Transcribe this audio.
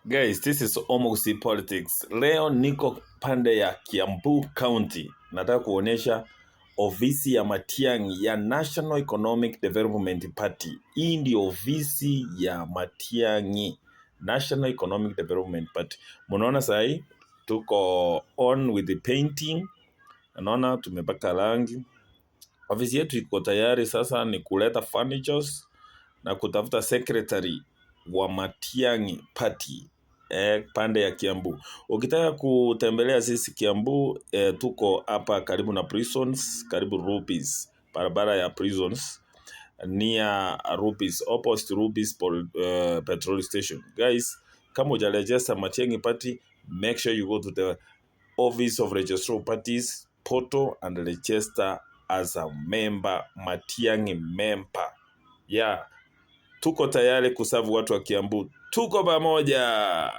Guys, this is Omogusi Politics. Leo niko pande ya Kiambu County. Nataka kuonyesha ofisi ya Matiang'i ya National Economic Development Party. Hii ndio ofisi ya Matiang'i, National Economic Development Party. Munaona sahi tuko on with the painting. Naona tumepaka rangi. Ofisi yetu iko tayari, sasa ni kuleta furnitures na kutafuta secretary wa Matiang'i Party pande ya Kiambu. Ukitaka kutembelea sisi Kiambu, tuko hapa karibu na prisons, karibu Rupees, barabara ya prisons, near Rupees, opposite Rupees petrol station. Guys, kama hujaregister Matiang'i Party, make sure you go to the office of registrar parties portal and register as a member, Matiang'i member. Yeah, tuko tayari kusavu watu wa Kiambu. Tuko pamoja.